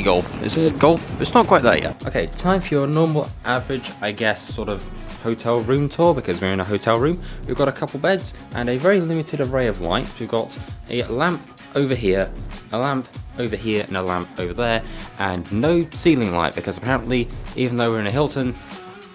golf. Is it golf? It's not quite there yet. Okay, time for your normal, average, I guess, sort of hotel room tour, because we're in a hotel room. We've got a couple beds and a very limited array of lights. We've got a lamp over here, a lamp over here, and a lamp over there, and no ceiling light, because apparently, even though we're in a Hilton,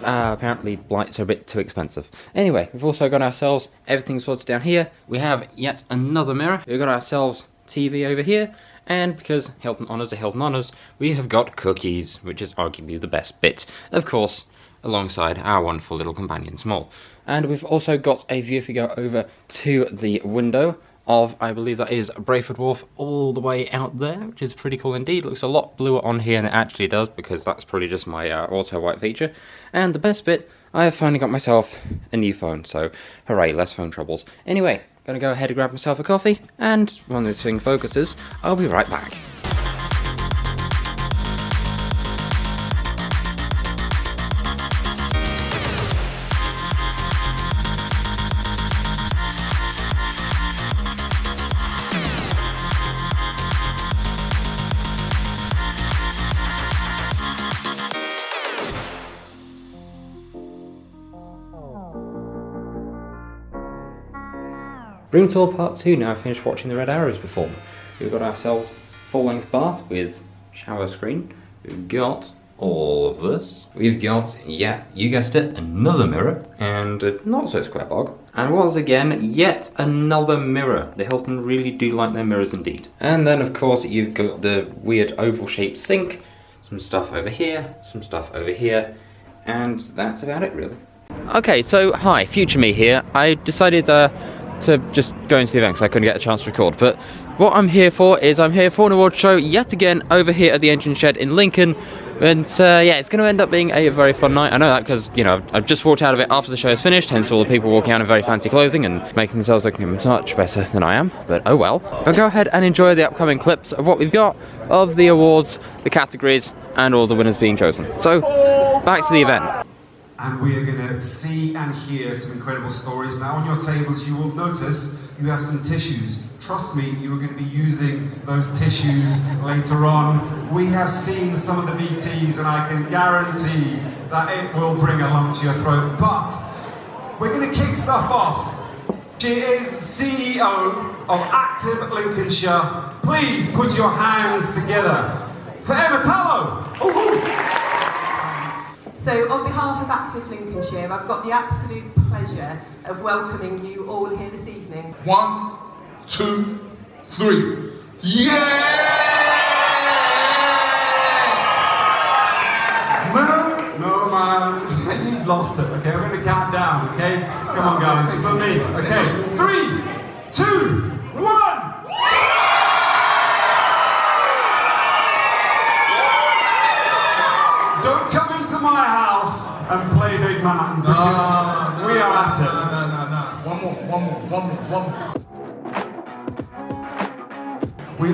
apparently lights are a bit too expensive. Anyway, we've also got ourselves everything sorted down here. We have yet another mirror. We've got ourselves TV over here, and because Hilton Honours are Hilton Honours, we have got cookies, which is arguably the best bit, of course, alongside our wonderful little companion Small. And we've also got a view if we go over to the window of, I believe that is Brayford Wharf all the way out there, which is pretty cool indeed. Looks a lot bluer on here than it actually does, because that's probably just my auto white feature. And the best bit, I have finally got myself a new phone, so hooray, less phone troubles. Anyway, gonna go ahead and grab myself a coffee, and when this thing focuses, I'll be right back. Room tour part 2, now I've finished watching the Red Arrows perform. We've got ourselves full-length bath with shower screen. We've got all of this. We've got, yeah, you guessed it, another mirror, and a not so square bog. And once again, yet another mirror. The Hilton really do like their mirrors indeed. And then of course you've got the weird oval-shaped sink, some stuff over here, some stuff over here, and that's about it really. Okay, so hi, future me here. I decided to just go into the event because I couldn't get a chance to record. But what I'm here for is I'm here for an award show yet again over here at the engine shed in Lincoln. And yeah, it's going to end up being a very fun night. I know that because, you know, I've just walked out of it after the show is finished, hence all the people walking out in very fancy clothing and making themselves look much better than I am. But oh well. But go ahead and enjoy the upcoming clips of what we've got, of the awards, the categories, and all the winners being chosen. So, back to the event. And we are going to see and hear some incredible stories. Now on your tables you will notice you have some tissues. Trust me, you are going to be using those tissues later on. We have seen some of the VTs and I can guarantee that it will bring a lump to your throat. But we're going to kick stuff off. She is CEO of Active Lincolnshire. Please put your hands together for Emma Tallow. So on behalf of Active Lincolnshire, I've got the absolute pleasure of welcoming you all here this evening. 1, 2, 3. Yeah! No, man. You lost it, okay? I'm going to count down, okay? Come on, guys, for me. Okay, 3, 2, 1! Don't come into my house and play big man, because we are at it. One more.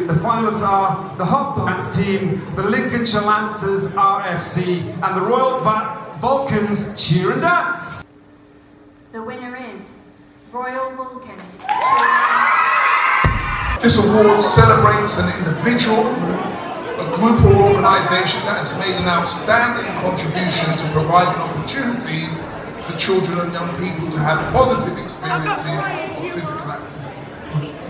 The finalists are the Hot Dance Team, the Lincolnshire Lancers RFC, and the Royal Vulcans Cheer and Dance. The winner is Royal Vulcans. This award celebrates an individual, a group or organisation that has made an outstanding contribution to providing opportunities for children and young people to have positive experiences of physical activity.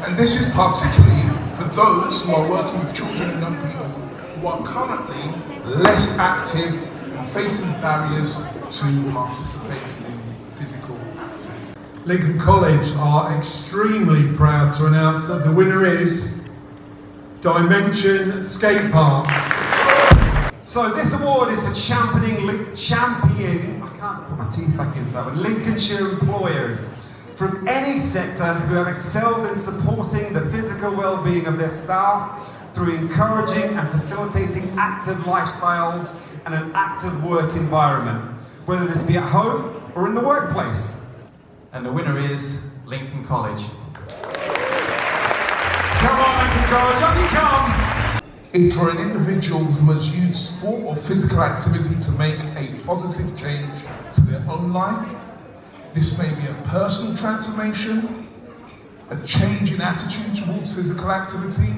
And this is particularly for those who are working with children and young people who are currently less active and facing barriers to participate in physical activity. Lincoln College are extremely proud to announce that the winner is Dimension Skate Park. So this award is for championing, I can't put my teeth back in for that one, Lincolnshire employers from any sector who have excelled in supporting the physical well-being of their staff through encouraging and facilitating active lifestyles and an active work environment, whether this be at home or in the workplace. And the winner is Lincoln College. Come on, Lincoln College, up you come! For an individual who has used sport or physical activity to make a positive change to their own life, this may be a personal transformation, a change in attitude towards physical activity,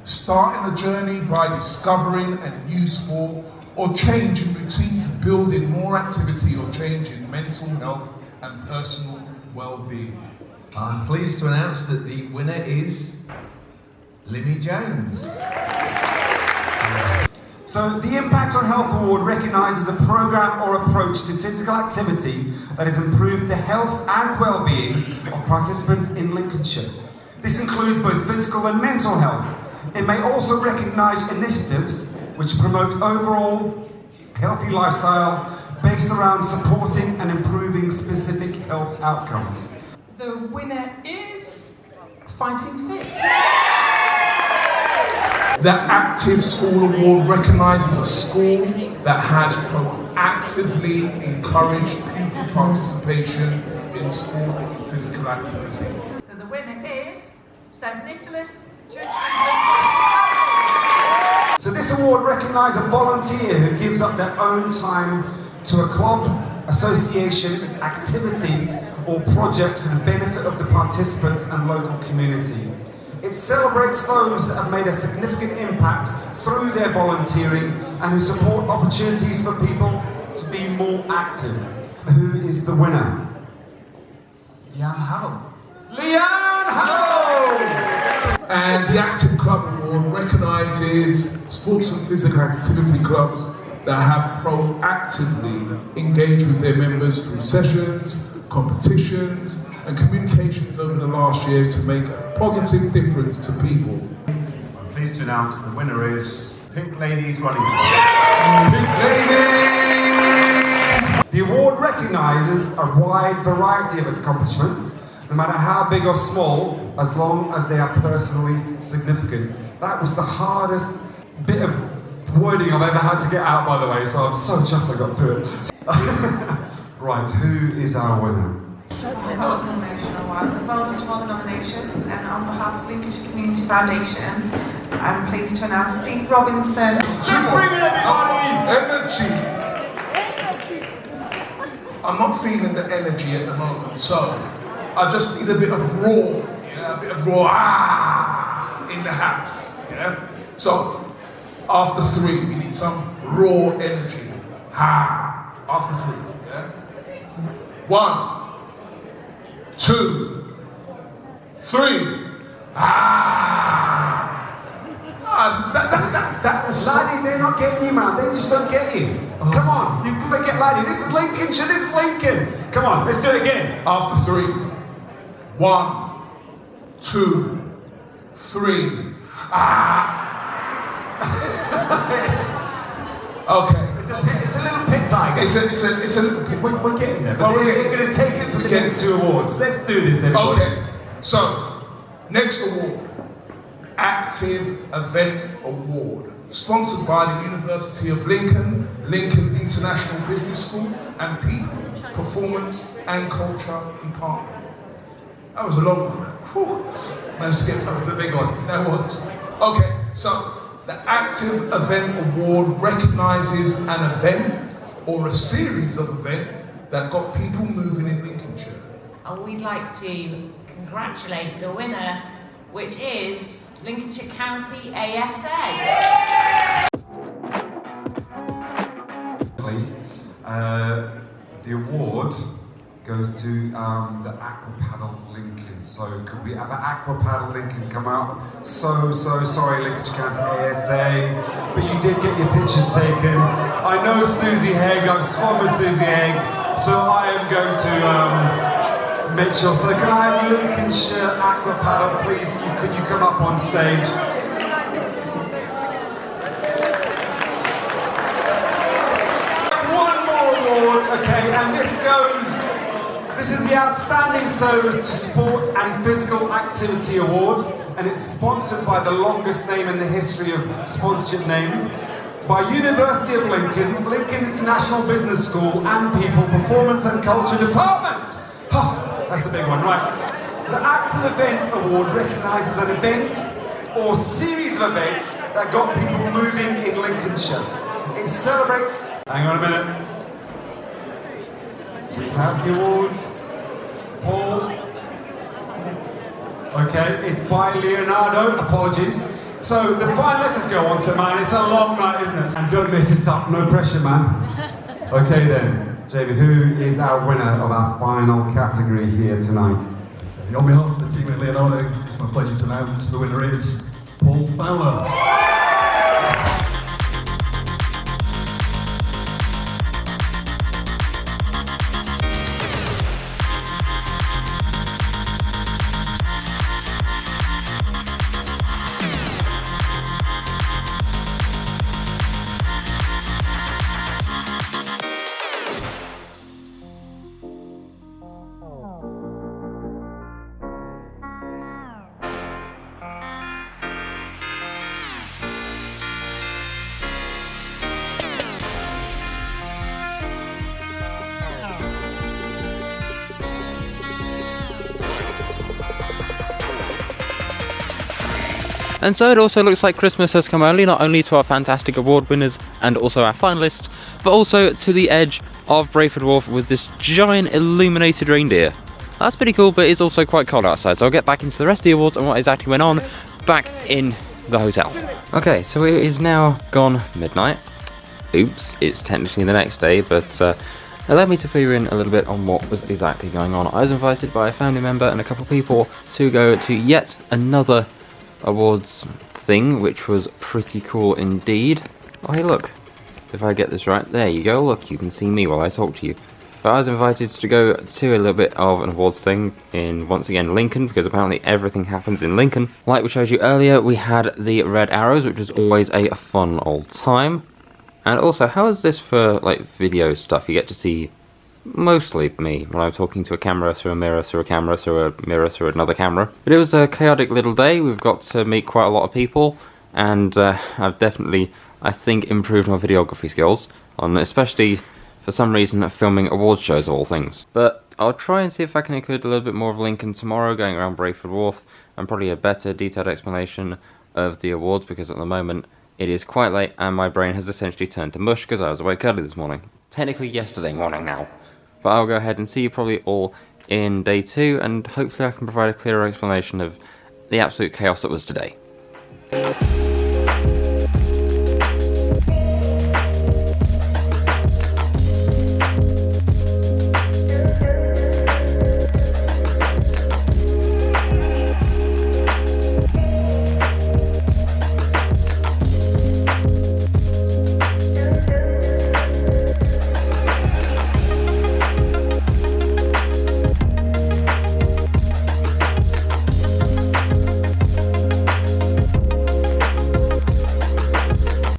starting the journey by discovering a new sport or changing routine to build in more activity or change in mental health and personal well-being. I'm pleased to announce that the winner is Limmy Jones. So the Impact on Health Award recognises a programme or approach to physical activity that has improved the health and well-being of participants in Lincolnshire. This includes both physical and mental health. It may also recognise initiatives which promote overall healthy lifestyle based around supporting and improving specific health outcomes. The winner is Fighting Fit. The Active School Award recognises a school that has proactively encouraged pupil participation in sport and physical activity. And the winner is St Nicholas Church. So this award recognises a volunteer who gives up their own time to a club, association, activity or project for the benefit of the participants and local community. It celebrates those that have made a significant impact through their volunteering and who support opportunities for people to be more active. Who is the winner? Leanne Harrell. Leanne Harrell! And the Active Club Award recognises sports and physical activity clubs that have proactively engaged with their members through sessions, competitions and communications over the last year to make a positive difference to people. I'm pleased to announce the winner is Pink Ladies Running Club. Pink Ladies! The award recognises a wide variety of accomplishments, no matter how big or small, as long as they are personally significant. That was the hardest bit of wording I've ever had to get out, by the way, so I'm so chuffed I got through it. Right, who is our winner? That was an emotional one. Well done to all the nominations, and on behalf of Lincolnshire Community Foundation, I'm pleased to announce Steve Robinson. Let's bring it, everybody! Energy! I'm not feeling the energy at the moment, so I just need a bit of raw, a bit of raw in the house, So, after 3, we need some raw energy. After 3, 1, 2, 3. That was Laddie, they're not getting you, man. They just don't get you. Come on, you've got to get Laddie. This is Lincolnshire, this is Lincoln. Come on, let's do it again. After 3. 1, 2, 3. Okay. It's a little pit tiger. It's a little pit. We're getting there. But we're going to take it for the next 2 awards. Let's do this, everybody. Okay. So, next award. Active Event Award. Sponsored by the University of Lincoln, Lincoln International Business School, and People, Performance and Culture Department. That was a long one. Whew. Managed to get that was a big one. That was. Okay, so the Active Event Award recognises an event or a series of events that got people moving in Lincolnshire. And we'd like to congratulate the winner, which is Lincolnshire County ASA. The award goes to the Aqua Paddle Lincoln. So could we have an Aqua Paddle Lincoln come out? So sorry, Lincolnshire County ASA, but you did get your pictures taken. I know Susie Haig, I've swum with Susie Haig, so I am going to make sure. So can I have Lincolnshire Aqua Paddle, please? Could you come up on stage? One more award, okay, and this is the Outstanding Service to Sport and Physical Activity Award, and it's sponsored by the longest name in the history of sponsorship names, by University of Lincoln, Lincoln International Business School, and People, Performance and Culture Department. Oh, that's a big one, right. The Active Event Award recognises an event or series of events that got people moving in Lincolnshire. It celebrates... Hang on a minute. We have the awards. Paul. Okay, it's by Leonardo, apologies. So the finalists go on to, man, it's a long night, isn't it? And don't mess this up, no pressure, man. Okay then, Jamie, who is our winner of our final category here tonight? On behalf of the team at Leonardo, it's my pleasure to announce the winner is Paul Fowler. And so it also looks like Christmas has come early, not only to our fantastic award winners and also our finalists, but also to the edge of Brayford Wharf with this giant illuminated reindeer. That's pretty cool, but it's also quite cold outside, so I'll get back into the rest of the awards and what exactly went on back in the hotel. Okay, so it is now gone midnight. Oops, it's technically the next day, but allow me to fill you in a little bit on what was exactly going on. I was invited by a family member and a couple of people to go to yet another awards thing, which was pretty cool indeed. Oh hey look, if I get this right, there you go, look, you can see me while I talk to you. But I was invited to go to a little bit of an awards thing in, once again, Lincoln, because apparently everything happens in Lincoln. Like we showed you earlier, we had the red arrows, which was always a fun old time. And also, how is this for like video stuff? You get to see mostly me when I'm talking to a camera through a mirror, through a camera, through a mirror, through another camera. But it was a chaotic little day. We've got to meet quite a lot of people, and I've definitely, I think, improved my videography skills, on especially for some reason filming award shows of all things. But I'll try and see if I can include a little bit more of Lincoln tomorrow, going around Brayford Wharf, and probably a better detailed explanation of the awards, because at the moment it is quite late and my brain has essentially turned to mush because I was awake early this morning. Technically yesterday morning now. But I'll go ahead and see you probably all in day 2, and hopefully I can provide a clearer explanation of the absolute chaos that was today.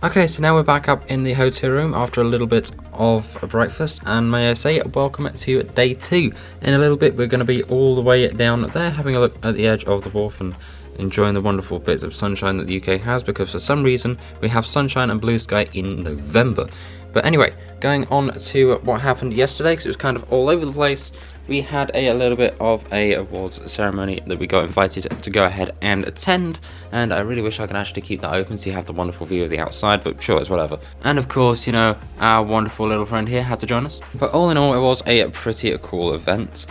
Okay, so now we're back up in the hotel room after a little bit of a breakfast, and may I say, welcome to day 2. In a little bit we're going to be all the way down there, having a look at the edge of the wharf and enjoying the wonderful bits of sunshine that the UK has, because for some reason we have sunshine and blue sky in November. But anyway, going on to what happened yesterday, because it was kind of all over the place. We had a little bit of a awards ceremony that we got invited to go ahead and attend, and I really wish I could actually keep that open so you have the wonderful view of the outside, but sure, it's whatever. And of course, you know, our wonderful little friend here had to join us. But all in all, it was a pretty cool event,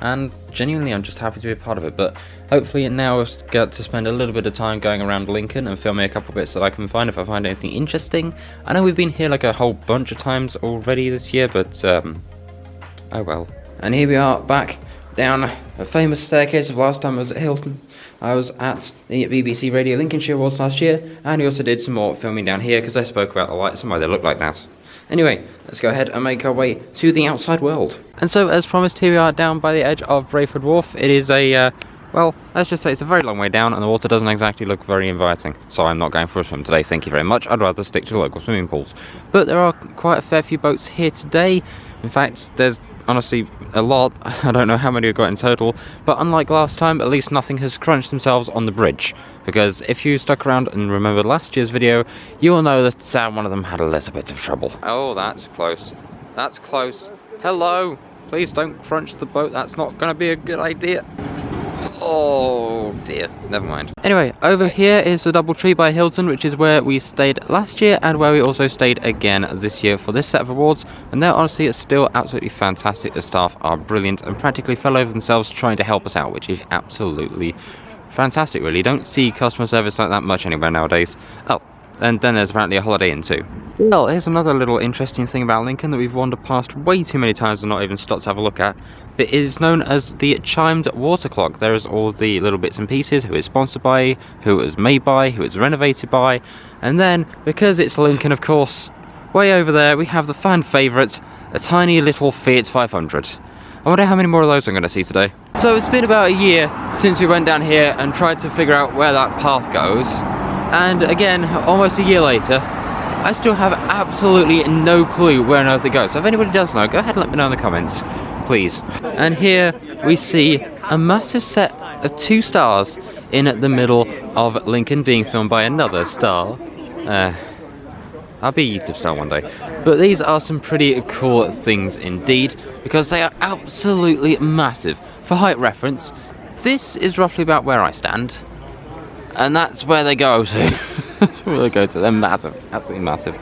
and genuinely I'm just happy to be a part of it. But hopefully now I'll get to spend a little bit of time going around Lincoln and filming a couple bits that I can find if I find anything interesting. I know we've been here like a whole bunch of times already this year, but oh well. And here we are back down a famous staircase of last time I was at Hilton. I was at the BBC Radio Lincolnshire Awards last year, and we also did some more filming down here because I spoke about the lights and why they look like that. Anyway, let's go ahead and make our way to the outside world. And so, as promised, here we are down by the edge of Brayford Wharf. It is a, well, let's just say it's a very long way down, and the water doesn't exactly look very inviting. So I'm not going for a swim today, thank you very much. I'd rather stick to local swimming pools. But there are quite a fair few boats here today. In fact, there's honestly a lot. I don't know how many we've got in total, but unlike last time, at least nothing has crunched themselves on the bridge, because if you stuck around and remember last year's video, you will know that one of them had a little bit of trouble. Oh, that's close. That's close. Hello, please don't crunch the boat. That's not going to be a good idea. Oh dear, never mind. Anyway, over here is the Doubletree by Hilton, which is where we stayed last year and where we also stayed again this year for this set of awards, and there honestly is still absolutely fantastic. The staff are brilliant and practically fell over themselves trying to help us out, which is absolutely fantastic, really. You don't see customer service like that much anywhere nowadays. Oh, and then there's apparently a Holiday Inn too. Well, here's another little interesting thing about Lincoln that we've wandered past way too many times and not even stopped to have a look at. It is known as the chimed water clock. There is all the little bits and pieces, who it's sponsored by, who it was made by, who it's renovated by, and then, because it's Lincoln, of course, way over there we have the fan favourite, a tiny little Fiat 500. I wonder how many more of those I'm going to see today. So it's been about a year since we went down here and tried to figure out where that path goes, and again, almost a year later, I still have absolutely no clue where on earth it goes. So if anybody does know, go ahead and let me know in the comments, please. And here we see a massive set of 2 stars in the middle of Lincoln being filmed by another star. I'll be a YouTube star one day. But these are some pretty cool things indeed, because they are absolutely massive. For height reference, this is roughly about where I stand, and that's where they go to. That's where they go to. They're massive, absolutely massive.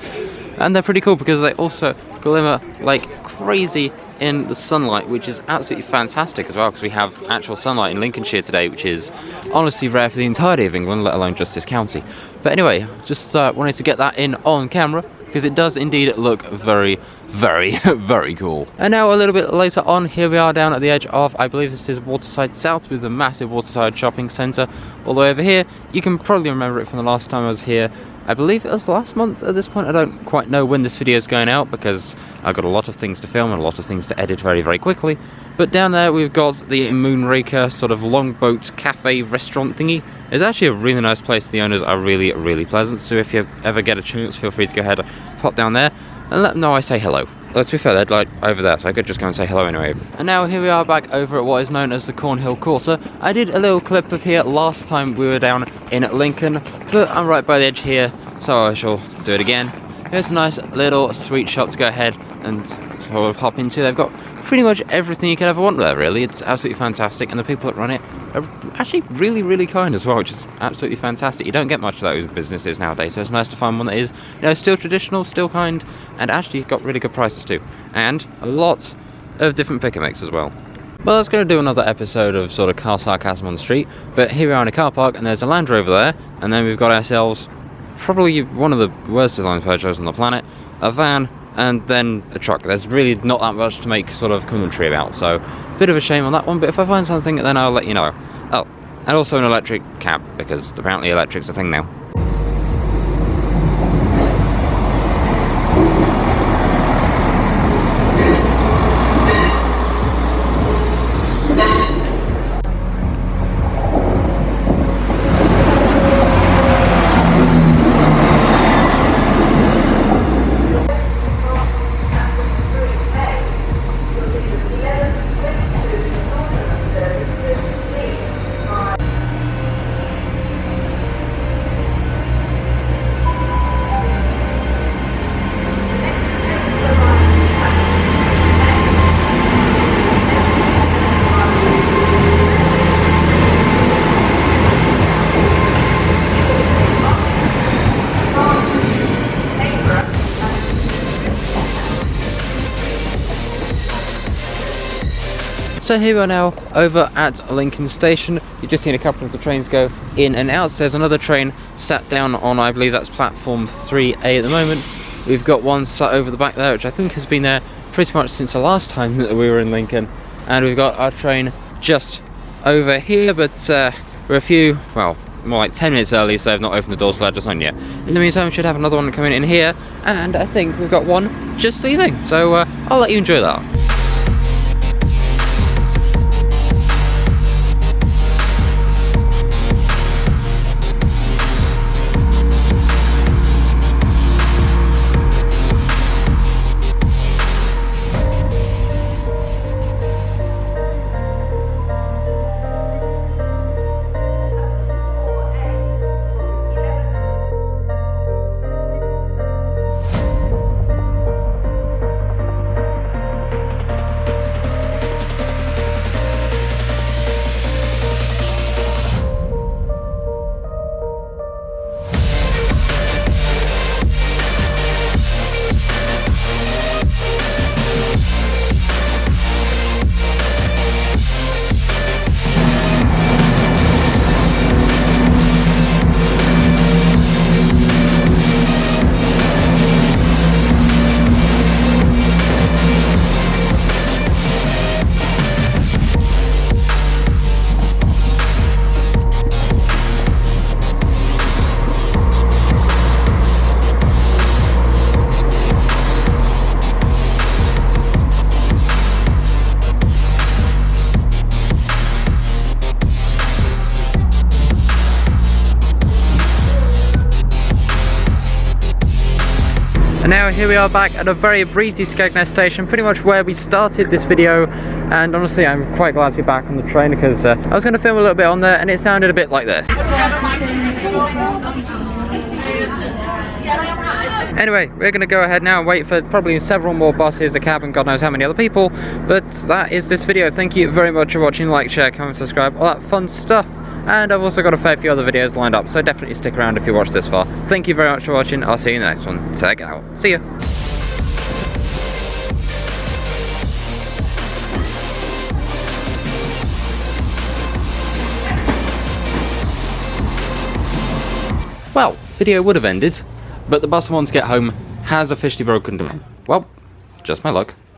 And they're pretty cool because they also glimmer like crazy in the sunlight, which is absolutely fantastic as well, because we have actual sunlight in Lincolnshire today, which is honestly rare for the entirety of England, let alone just this county. But anyway, just wanted to get that in on camera, because it does indeed look very, very, very cool. And now a little bit later on, here we are down at the edge of, I believe this is Waterside South, with the massive Waterside shopping centre all the way over here. You can probably remember it from the last time I was here. I believe it was last month at this point. I don't quite know when this video is going out, because I've got a lot of things to film and a lot of things to edit very, very quickly. But down there we've got the Moonraker sort of longboat cafe restaurant thingy. It's actually a really nice place. The owners are really, really pleasant. So if you ever get a chance, feel free to go ahead and pop down there and let them know I say hello. Let's be fair, they're like over there, so I could just go and say hello anyway. And now here we are back over at what is known as the Cornhill Quarter. I did a little clip of here last time we were down in Lincoln, but I'm right by the edge here, so I shall do it again. Here's a nice little sweet shop to go ahead and sort of hop into. They've got pretty much everything you could ever want there, really. It's absolutely fantastic, and the people that run it are actually really, really kind as well, which is absolutely fantastic. You don't get much of those businesses nowadays, so it's nice to find one that is, you know, still traditional, still kind, and actually got really good prices too. And a lot of different pick and mix as well. Well, I was going to do another episode of sort of car sarcasm on the street, but here we are in a car park, and there's a Land Rover there, and then we've got ourselves probably one of the worst design Peugeots on the planet, a van, and then a truck. There's really not that much to make sort of commentary about, so a bit of a shame on that one, but if I find something, then I'll let you know. Oh, and also an electric cab, because apparently electric's a thing now. So here we are now over at Lincoln Station. You've just seen a couple of the trains go in and out. There's another train sat down on, I believe that's platform 3A at the moment. We've got one sat over the back there, which I think has been there pretty much since the last time that we were in Lincoln. And we've got our train just over here, but we're a few, well, more like 10 minutes early, so they've not opened the doors to let us on yet. In the meantime, we should have another one coming in here, and I think we've got one just leaving. So I'll let you enjoy that. And now here we are back at a very breezy Skegness station, pretty much where we started this video, and honestly I'm quite glad to be back on the train because I was going to film a little bit on there and it sounded a bit like this. Anyway, we're going to go ahead now and wait for probably several more buses, a cab and God knows how many other people, but that is this video. Thank you very much for watching. Like, share, comment, subscribe, all that fun stuff. And I've also got a fair few other videos lined up, so definitely stick around if you watch this far. Thank you very much for watching. I'll see you in the next one. Check it out. See ya. Well, video would have ended, but the bus I want to get home has officially broken down. Well, just my luck.